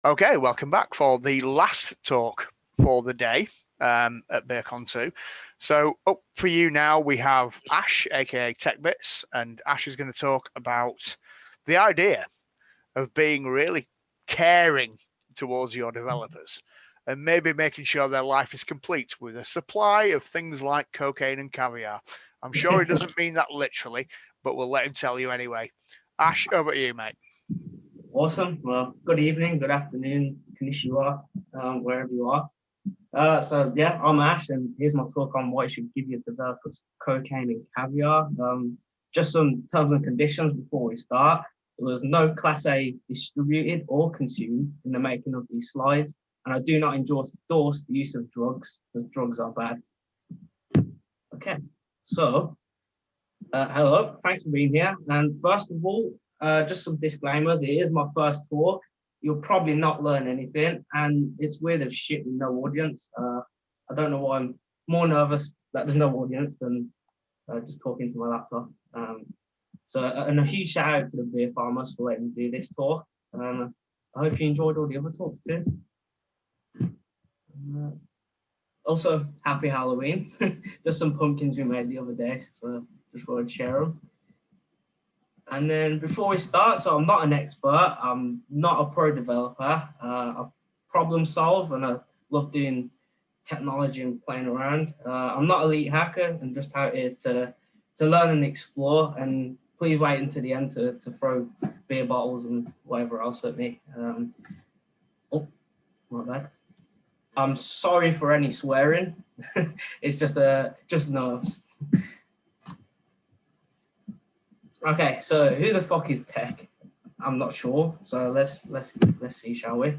Okay, welcome back for the last talk for the day at BeerCon2. So up for you now, we have Ash, aka t3chbits, and Ash is going to talk about the idea of being really caring towards your developers and maybe making sure their life is complete with a supply of things like cocaine and caviar. I'm sure he doesn't mean that literally, but we'll let him tell you anyway. Ash, over to you, mate. Awesome. Well, good evening, good afternoon, konnichiwa, wherever you are. So I'm Ash, and here's my talk on why you should give your developers cocaine and caviar. Just some terms and conditions before we start. There was no Class A distributed or consumed in the making of these slides, and I do not endorse the use of drugs, because drugs are bad. Okay, so hello, thanks for being here. And first of all, just some disclaimers. It is my first talk. You'll probably not learn anything, and it's weird as shit with no audience. I don't know why I'm more nervous that there's no audience than just talking to my laptop. And a huge shout out to the beer farmers for letting me do this talk. I hope you enjoyed all the other talks too. Also, happy Halloween. There's some pumpkins we made the other day, so just thought I'd share them. And then before we start, so I'm not an expert, I'm not a pro developer. I problem solve and I love doing technology and playing around. I'm not an elite hacker and just out here to learn and explore. And please wait until the end to throw beer bottles and whatever else at me. Oh, my bad. I'm sorry for any swearing. It's just nerves. Okay, so who the fuck is Tech? I'm not sure. So let's see, shall we?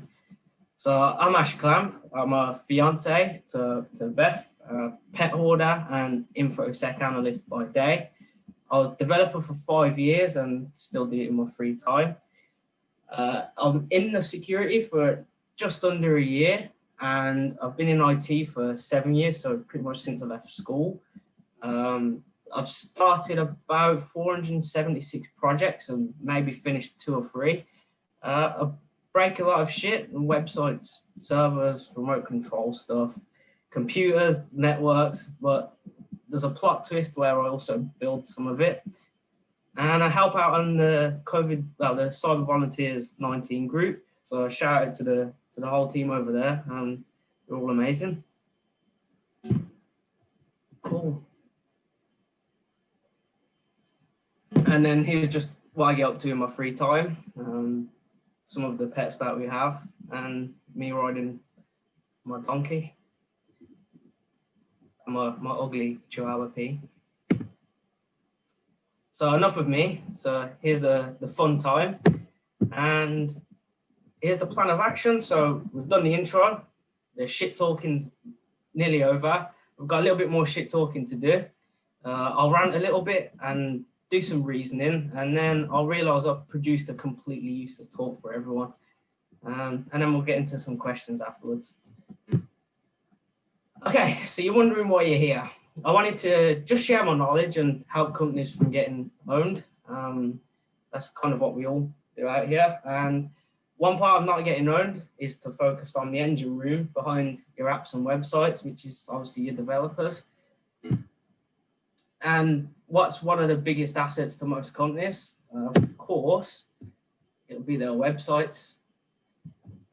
So I'm Ash Clamp. I'm a fiance to Beth, a pet hoarder and infosec analyst by day. I was developer for 5 years and still do it in my free time. I'm in the security for just under a year, and I've been in IT for 7 years, so pretty much since I left school. I've started about 476 projects and maybe finished 2 or 3. I break a lot of shit on websites, servers, remote control stuff, computers, networks, but there's a plot twist where I also build some of it. And I help out on the the Cyber Volunteers 19 group. So a shout out to the whole team over there. They're all amazing. Cool. And then here's just what I get up to in my free time. Some of the pets that we have, and me riding my donkey, and my ugly Chihuahua P. So enough of me. So here's the fun time, and here's the plan of action. So we've done the intro. The shit talking's nearly over. We've got a little bit more shit talking to do. I'll rant a little bit and do some reasoning, and then I'll realize I've produced a completely useless talk for everyone. And then we'll get into some questions afterwards. Okay, so you're wondering why you're here. I wanted to just share my knowledge and help companies from getting owned. That's kind of what we all do out here. And one part of not getting owned is to focus on the engine room behind your apps and websites, which is obviously your developers. And what's one of the biggest assets to most companies? Of course, it'll be their websites.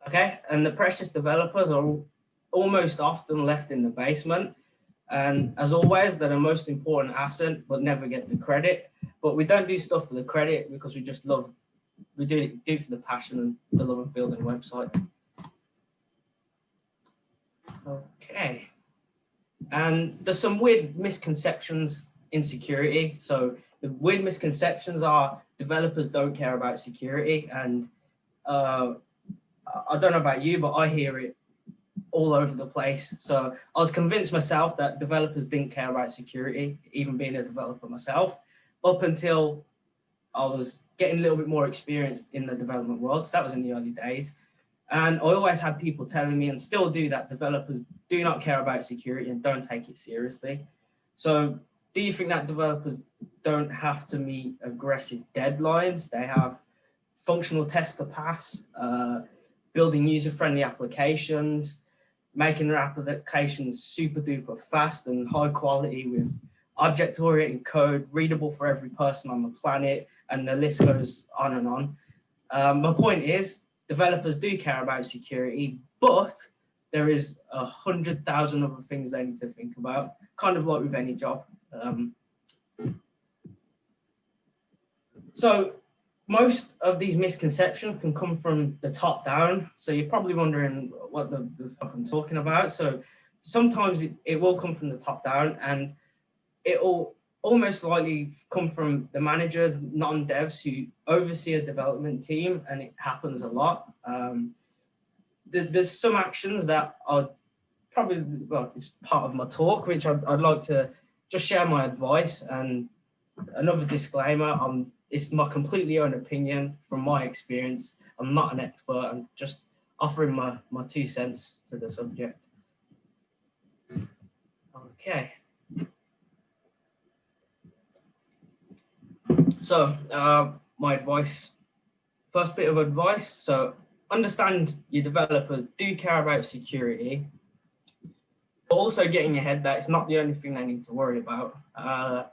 Okay, and the precious developers are almost often left in the basement. And as always, they're the most important asset, but never get the credit. But we don't do stuff for the credit because we just love, we do it for the passion and the love of building websites. Okay. And there's some weird misconceptions in security. So the weird misconceptions are developers don't care about security. And I don't know about you, but I hear it all over the place. So I was convinced myself that developers didn't care about security, even being a developer myself, up until I was getting a little bit more experienced in the development world. So that was in the early days. And I always had people telling me, and still do, that developers do not care about security and don't take it seriously. So do you think that developers don't have to meet aggressive deadlines? They have functional tests to pass. building user-friendly applications, making their applications super duper fast and high quality with object-oriented code, readable for every person on the planet, and the list goes on and on. My point is, developers do care about security, but there is 100,000 other things they need to think about, kind of like with any job. So most of these misconceptions can come from the top down. So you're probably wondering what the fuck I'm talking about. So sometimes it will come from the top down, and it will almost likely come from the managers, non-devs who oversee a development team, and it happens a lot. There's some actions that are probably, well, it's part of my talk, which I'd like to just share my advice. And another disclaimer, it's my completely own opinion from my experience. I'm not an expert. I'm just offering my 2 cents to the subject. Okay. So my advice, first bit of advice. So understand your developers do care about security, but also get in your head that it's not the only thing they need to worry about.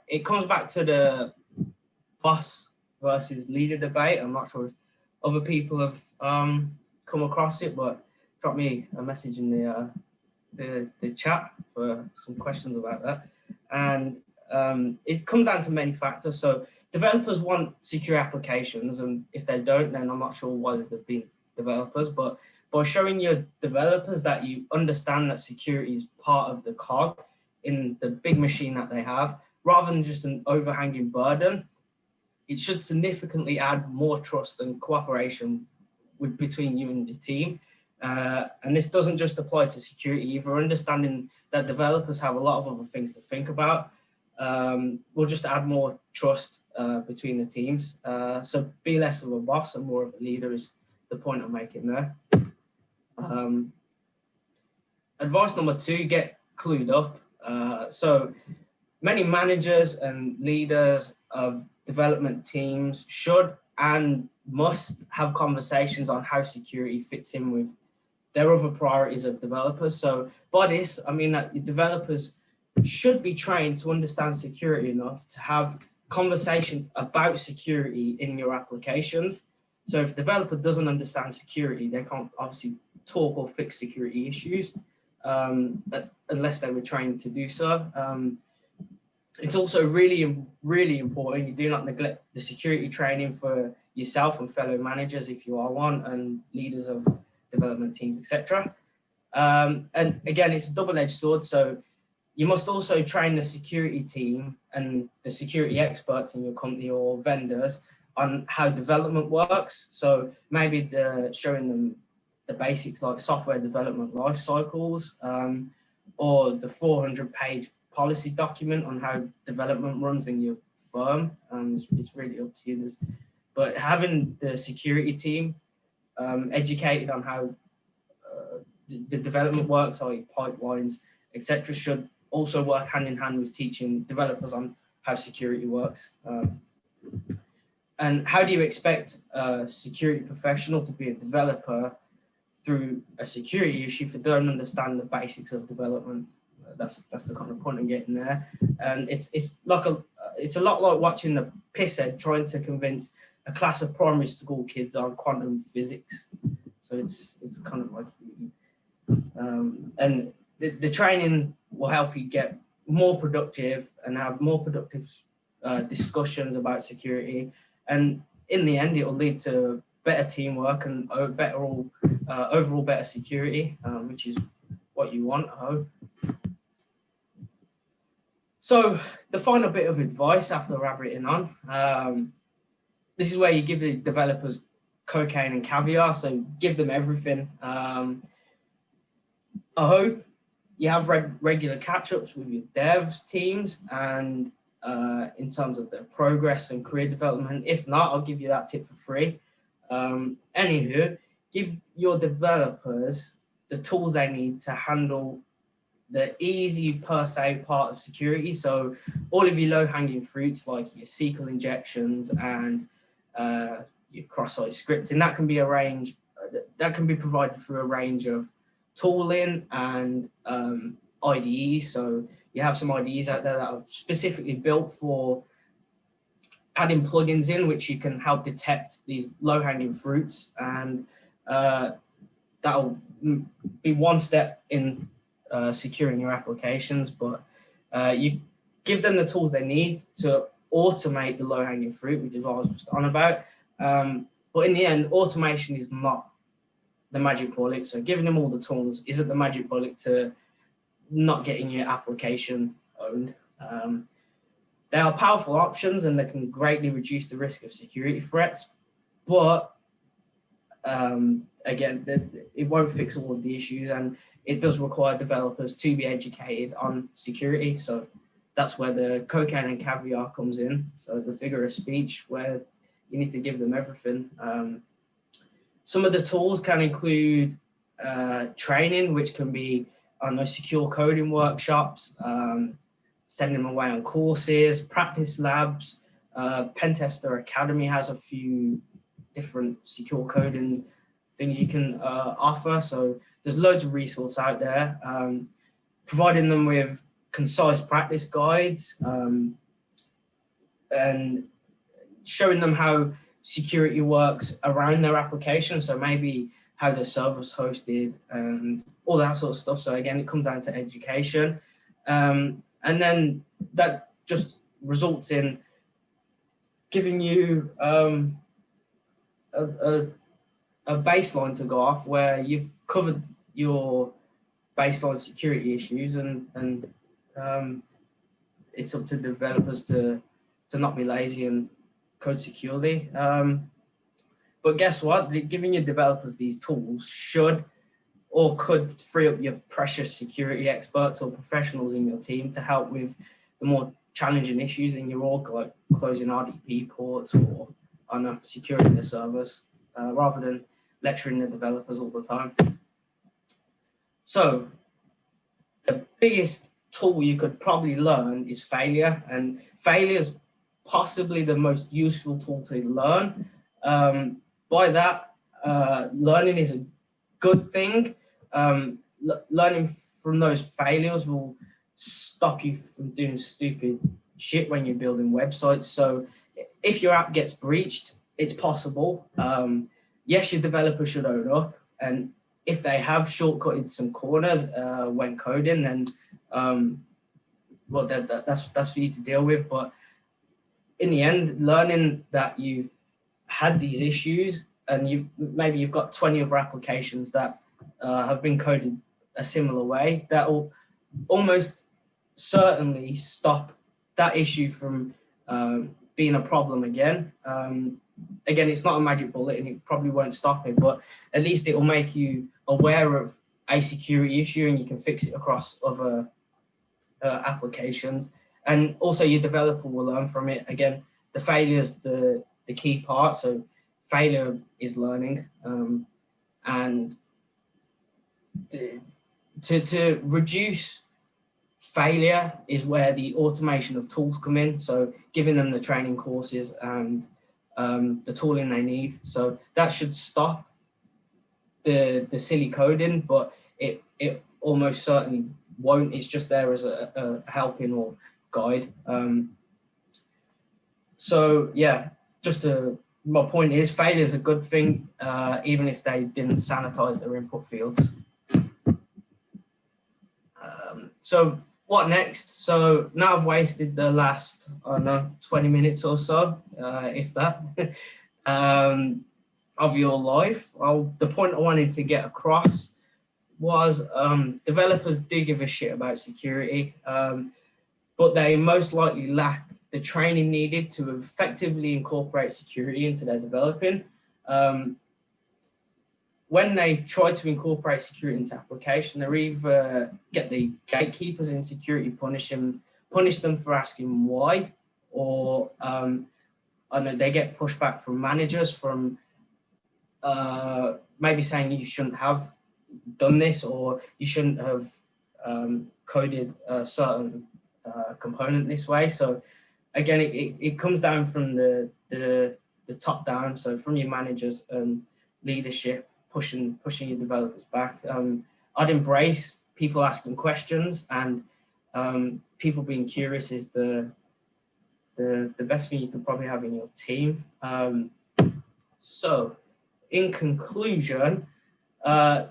It comes back to the boss versus leader debate. I'm not sure if other people have come across it, but drop me a message in the chat for some questions about that. And it comes down to many factors. So developers want secure applications, and if they don't, then I'm not sure why they've been developers. But by showing your developers that you understand that security is part of the cog in the big machine that they have, rather than just an overhanging burden, it should significantly add more trust and cooperation between you and the team. And this doesn't just apply to security either. Understanding that developers have a lot of other things to think about will just add more trust between the teams. So be less of a boss and more of a leader is the point I'm making there. Advice number 2, get clued up. So many managers and leaders of development teams should and must have conversations on how security fits in with their other priorities of developers. So by this, I mean that your developers should be trained to understand security enough to have conversations about security in your applications. So if a developer doesn't understand security, they can't obviously talk or fix security issues unless they were trained to do so. It's also really, really important you do not neglect the security training for yourself and fellow managers if you are one, and leaders of development teams, etc. And again, it's a double-edged sword. So you must also train the security team and the security experts in your company or vendors on how development works. So maybe showing them the basics like software development life cycles, or the 400-page policy document on how development runs in your firm. It's really up to you. But having the security team educated on how the development works, like pipelines, etc., should also work hand in hand with teaching developers on how security works. And how do you expect a security professional to be a developer through a security issue if they don't understand the basics of development? That's the kind of point I'm getting there. And it's a lot like watching the pisshead trying to convince a class of primary school kids on quantum physics. So it's kind of like, and the training will help you get more productive and have more productive discussions about security. And in the end, it will lead to better teamwork and overall better security, which is what you want, I hope. So the final bit of advice after rabbiting on, this is where you give the developers cocaine and caviar, so give them everything. I hope you have regular catch-ups with your devs teams and in terms of their progress and career development. If not, I'll give you that tip for free. Anywho, give your developers the tools they need to handle the easy per se part of security. So all of your low-hanging fruits like your SQL injections and your cross-site scripting, that can be arranged that can be provided through a range of tooling and IDEs. So you have some IDEs out there that are specifically built for adding plugins in, which you can help detect these low-hanging fruits, and that'll be one step in securing your applications. But you give them the tools they need to automate the low-hanging fruit, which is what I was just on about. But in the end, automation is not the magic bullet. So giving them all the tools isn't the magic bullet to not getting your application owned. They are powerful options and they can greatly reduce the risk of security threats, but again, it won't fix all of the issues, and it does require developers to be educated on security. So that's where the cocaine and caviar comes in. So the figure of speech, where you need to give them everything. Some of the tools can include training, which can be on those secure coding workshops, sending them away on courses, practice labs. Pentester Academy has a few different secure coding things you can offer. So there's loads of resources out there, providing them with concise practice guides and showing them how security works around their application. So maybe how the server's hosted and all that sort of stuff. So again, it comes down to education. And then that just results in giving you a baseline to go off where you've covered your baseline security issues, and it's up to developers to not be lazy and code securely. But guess what? Giving your developers these tools should or could free up your precious security experts or professionals in your team to help with the more challenging issues in your org, like closing RDP ports or securing the servers, rather than lecturing the developers all the time. So the biggest tool you could probably learn is failure, and failure is possibly the most useful tool to learn. By that, learning is a good thing. Learning from those failures will stop you from doing stupid shit when you're building websites. So if your app gets breached, it's possible. Yes, your developer should own up, and if they have shortcutted some corners when coding, then well, that's for you to deal with. But in the end, learning that you've had these issues and you've got 20 other applications that have been coded a similar way, that will almost certainly stop that issue from being a problem again. Again, it's not a magic bullet and it probably won't stop it, but at least it will make you aware of a security issue and you can fix it across other applications. And also your developer will learn from it. Again, the failure is the key part. So failure is learning. And to reduce failure is where the automation of tools come in. So giving them the training courses and the tooling they need. So that should stop the silly coding, but it almost certainly won't. It's just there as a helping or guide. So yeah, my point is failure is a good thing, even if they didn't sanitize their input fields. So what next? So now I've wasted the last, 20 minutes or so, if that, of your life. The point I wanted to get across was developers do give a shit about security, but they most likely lack the training needed to effectively incorporate security into their developing. When they try to incorporate security into application, they either get the gatekeepers in security punish them for asking why, or they get pushback from managers from maybe saying you shouldn't have done this or you shouldn't have coded a certain component this way. So again, it comes down from the top down, so from your managers and leadership pushing your developers back. I'd embrace people asking questions, and people being curious is the best thing you could probably have in your team. So, in conclusion, all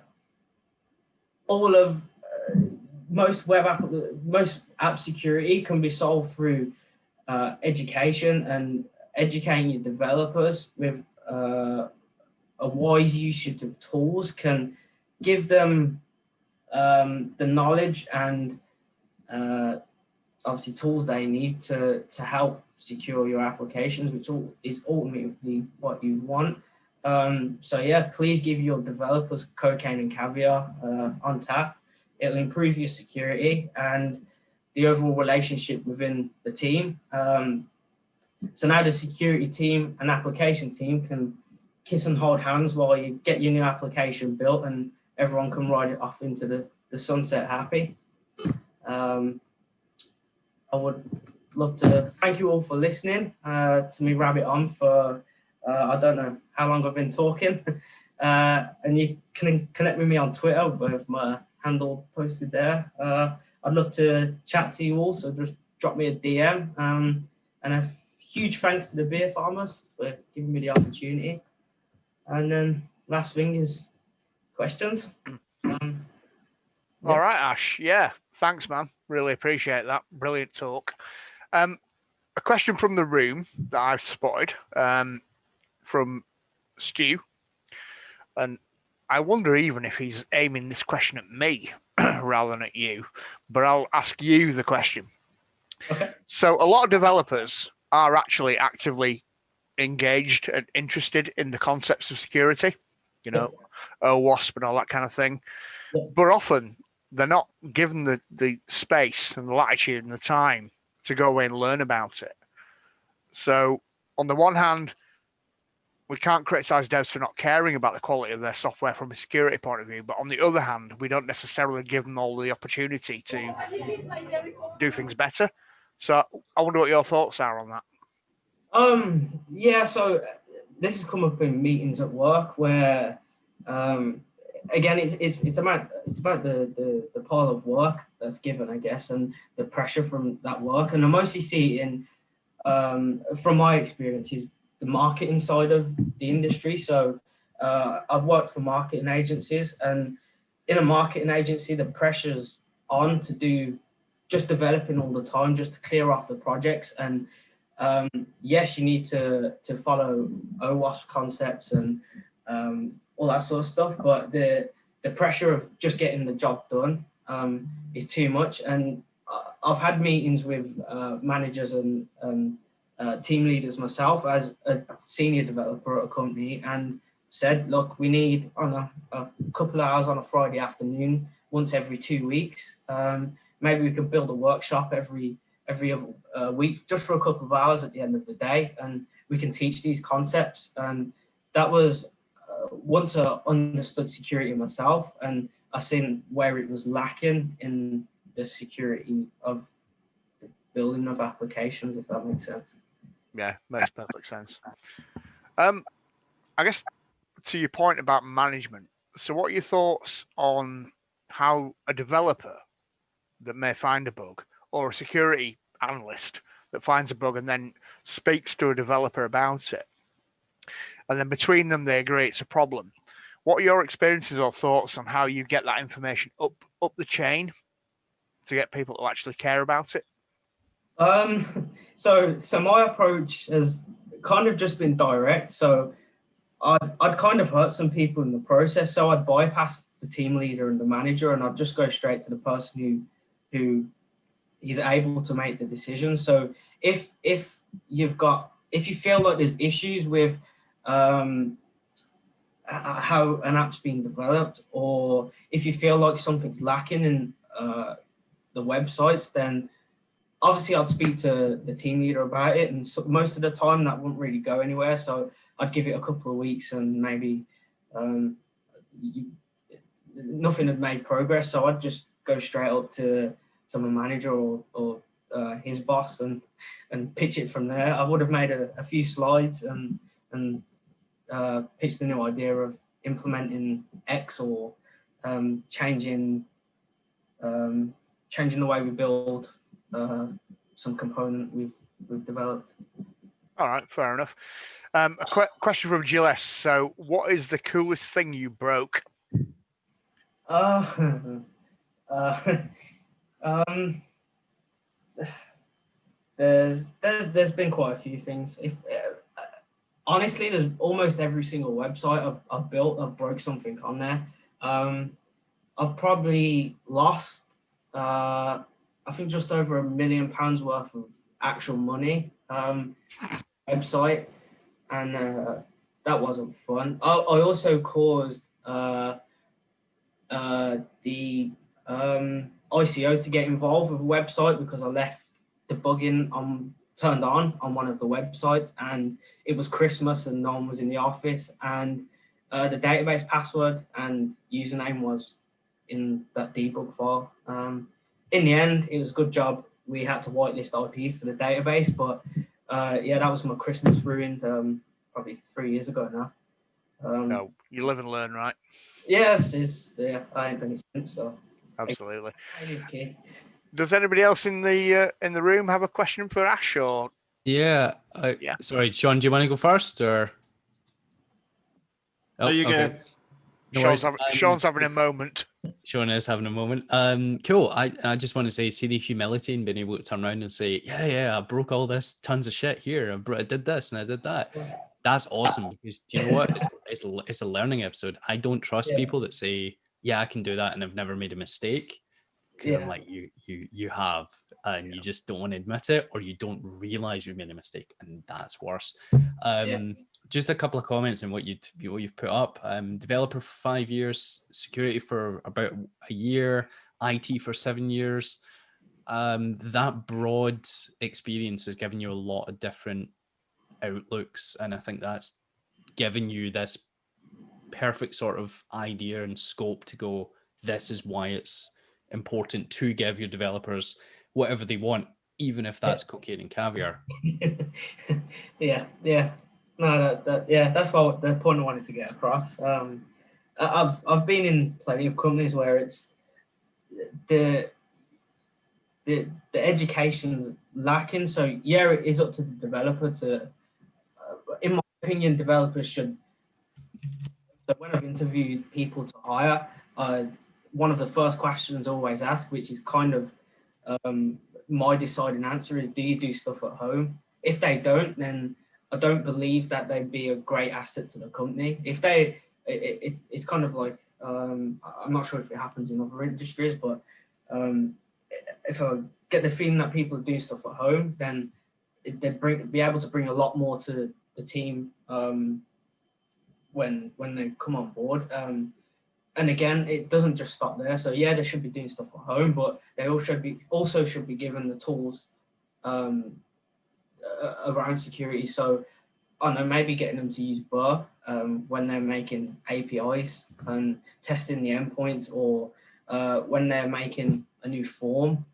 of most app security can be solved through education, and educating your developers with a wise usage of tools can give them the knowledge and obviously tools they need to help secure your applications, which is ultimately what you want. So yeah, please give your developers cocaine and caviar on tap. It'll improve your security and the overall relationship within the team. So now the security team and application team can kiss and hold hands while you get your new application built, and everyone can ride it off into the sunset happy. I would love to thank you all for listening to me rabbit on for, I don't know how long I've been talking. And you can connect with me on Twitter with my handle posted there. I'd love to chat to you all, so just drop me a DM. And a huge thanks to the beer farmers for giving me the opportunity. And then last thing is questions. All right, Ash. Yeah, thanks, man. Really appreciate that. Brilliant talk. A question from the room that I've spotted from Stu, and I wonder even if he's aiming this question at me rather than at you, but I'll ask you the question. Okay. So a lot of developers are actually actively engaged and interested in the concepts of security, you know, OWASP and all that kind of thing. Yeah. But often they're not given the space and the latitude and the time to go away and learn about it. So on the one hand, we can't criticize devs for not caring about the quality of their software from a security point of view, but on the other hand, we don't necessarily give them all the opportunity to do things better. So I wonder what your thoughts are on that. Yeah, so this has come up in meetings at work where again it's about the pile of work that's given, I guess, and the pressure from that work. And I mostly see it in from my experiences, the marketing side of the industry. So I've worked for marketing agencies, and in a marketing agency, the pressure's on to do just developing all the time, just to clear off the projects. And yes, you need to follow OWASP concepts and all that sort of stuff, but the pressure of just getting the job done is too much. And I've had meetings with managers and team leaders myself as a senior developer at a company, and said, look, we need on a couple of hours on a Friday afternoon, once every 2 weeks. Maybe we could build a workshop every other week, just for a couple of hours at the end of the day, and we can teach these concepts. And that was once I understood security myself, and I seen where it was lacking in the security of the building of applications, if that makes sense. Yeah, makes perfect sense. I guess to your point about management, so what are your thoughts on how a developer that may find a bug, or a security analyst that finds a bug and then speaks to a developer about it, and then between them they agree it's a problem? What are your experiences or thoughts on how you get that information up the chain to get people to actually care about it? So my approach has kind of just been direct. So I'd kind of hurt some people in the process. So I'd bypass the team leader and the manager, and I'd just go straight to the person who is able to make the decision. So if you feel like there's issues with how an app's being developed, or if you feel like something's lacking in the websites, then obviously I'd speak to the team leader about it. And so most of the time that wouldn't really go anywhere. So I'd give it a couple of weeks, and maybe nothing had made progress. So I'd just go straight up to my manager or his boss and pitch it from there. I would have made a few slides and pitched the new idea of implementing X or changing the way we build some component we've developed. All right, fair enough. A question from Gilles. So, what is the coolest thing you broke? There's been quite a few things. Honestly, there's almost every single website I've built, I've broke something on there. I've probably lost, I think, just over £1 million worth of actual money website, and that wasn't fun. I also caused the ICO to get involved with a website because I left debugging turned on one of the websites, and it was Christmas and no one was in the office, and the database password and username was in that debug file. In the end, it was a good job. We had to whitelist IPs to the database, but yeah, that was my Christmas ruined probably 3 years ago now. No, you live and learn, right? Yes, yeah, I ain't done it since, so. Absolutely. It is key. Does anybody else in the room have a question for Ash? Or yeah, yeah. Sorry, Sean, do you want to go first, or? Oh, you okay. go. No Sean's having a moment. Sean is having a moment. Cool. I just want to say, see the humility and being able to turn around and say, yeah, I broke all this tons of shit here. I did this and I did that. That's awesome, because do you know what? It's a learning episode. I don't trust people that say, yeah, I can do that, and I've never made a mistake. Because I'm like, you have, and you just don't want to admit it, or you don't realize you made a mistake, and that's worse. Just a couple of comments on what you've put up. Developer for 5 years, security for about a year, IT for 7 years. That broad experience has given you a lot of different outlooks, and I think that's given you this perfect sort of idea and scope to go, this is why it's important to give your developers whatever they want, even if that's cocaine and caviar. yeah no that's what the point I wanted to get across. I've been in plenty of companies where it's the education's lacking, so yeah, it is up to the developer to in my opinion, developers should. So when I've interviewed people to hire, one of the first questions I always ask, which is kind of my deciding answer, is, do you do stuff at home? If they don't, then I don't believe that they'd be a great asset to the company. If they, it's kind of like, I'm not sure if it happens in other industries, but if I get the feeling that people do stuff at home, then they'd be able to bring a lot more to the team when they come on board. And again, it doesn't just stop there. So yeah, they should be doing stuff at home, but they also should be given the tools around security. So I don't know, maybe getting them to use Burr when they're making APIs and testing the endpoints, or when they're making a new form,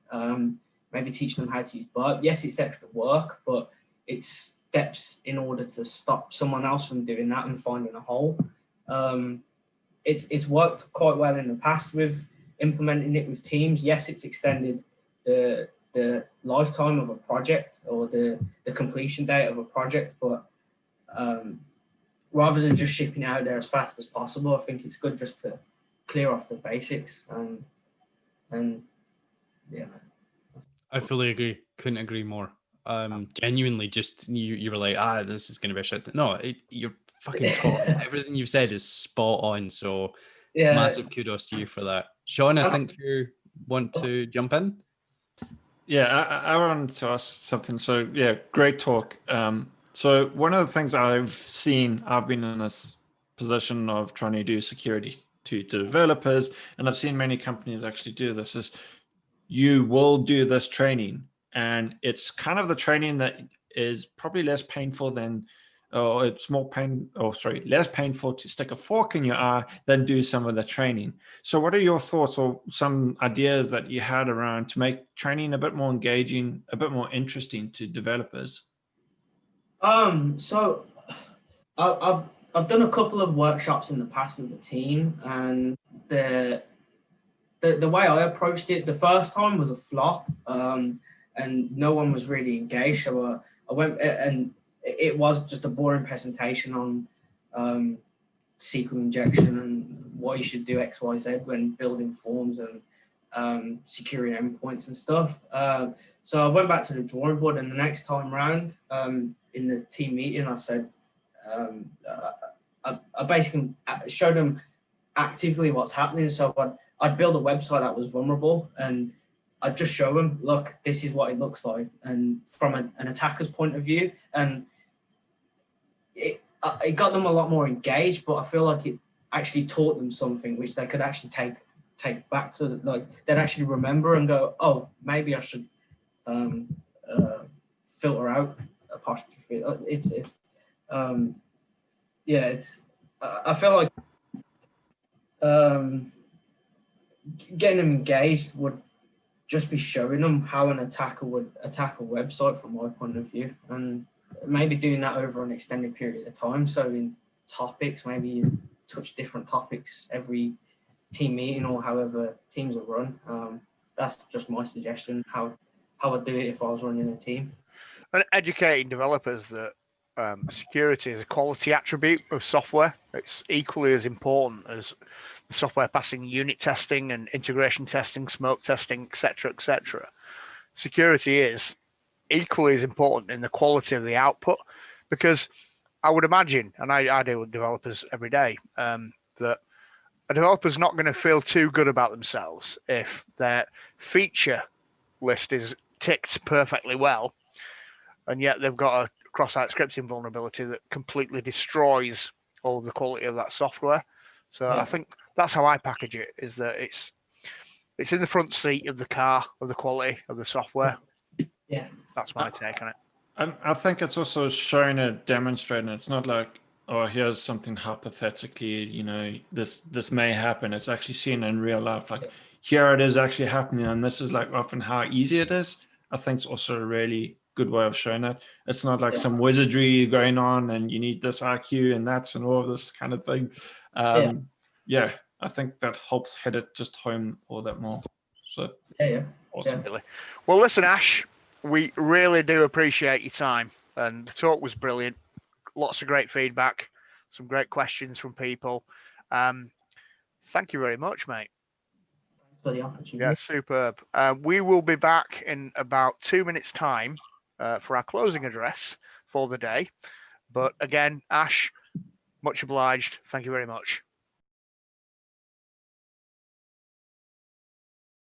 maybe teaching them how to use Burr. Yes, it's extra work, but it's steps in order to stop someone else from doing that and finding a hole. It's worked quite well in the past with implementing it with teams. Yes, it's extended the lifetime of a project, or the completion date of a project, but rather than just shipping it out there as fast as possible, I think it's good just to clear off the basics. And yeah, I fully agree. Couldn't agree more. Genuinely, just you were like, this is going to be a shit. No, you're fucking spot on. Everything you've said is spot on. So yeah, massive kudos to you for that. Sean, I think you want to jump in. Yeah, I wanted to ask something. So yeah, great talk. So one of the things I've been in this position of trying to do security to developers, and I've seen many companies actually do this, is you will do this training, and it's kind of the training that is probably less painful than, or it's less painful to stick a fork in your eye than do some of the training. So what are your thoughts, or some ideas that you had around to make training a bit more engaging, a bit more interesting to developers? So I've done a couple of workshops in the past with the team, and the way I approached it the first time was a flop, and no one was really engaged. So I went, and it was just a boring presentation on SQL injection and why you should do X, Y, Z when building forms and securing endpoints and stuff. So I went back to the drawing board, and the next time round in the team meeting, I said, I basically showed them actively what's happening. So I'd build a website that was vulnerable, and I'd just show them, look, this is what it looks like, and from an attacker's point of view, and it got them a lot more engaged. But I feel like it actually taught them something which they could actually take back to, like, they'd actually remember and go, oh, maybe I should filter out apostrophe. I feel like getting them engaged would just be showing them how an attacker would attack a website from my point of view, and maybe doing that over an extended period of time. So in topics, maybe you touch different topics every team meeting or however teams are run. That's just my suggestion, how I'd do it if I was running a team. And educating developers that security is a quality attribute of software. It's equally as important as the software passing unit testing and integration testing, smoke testing, etc., etc. Security is equally as important in the quality of the output, because I would imagine, and I deal with developers every day, that a developer's not going to feel too good about themselves if their feature list is ticked perfectly well, and yet they've got a cross-site scripting vulnerability that completely destroys all of the quality of that software. So yeah. I think that's how I package it, is that it's in the front seat of the car of the quality of the software. Yeah. That's my take on it. And I think it's also showing it, demonstrating. It's not like, oh, here's something hypothetically, you know, this may happen. It's actually seen in real life. Like, here it is actually happening, and this is like often how easy it is. I think it's also a really good way of showing that. It's not like some wizardry going on and you need this IQ and that's and all of this kind of thing. Yeah, I think that helps hit it just home all that more. So awesome. Yeah. Well, listen, Ash, we really do appreciate your time, and the talk was brilliant. Lots of great feedback, some great questions from people. Thank you very much, mate. Thanks for the opportunity. Yeah, superb. We will be back in about 2 minutes' time for our closing address for the day. But again, Ash, much obliged. Thank you very much.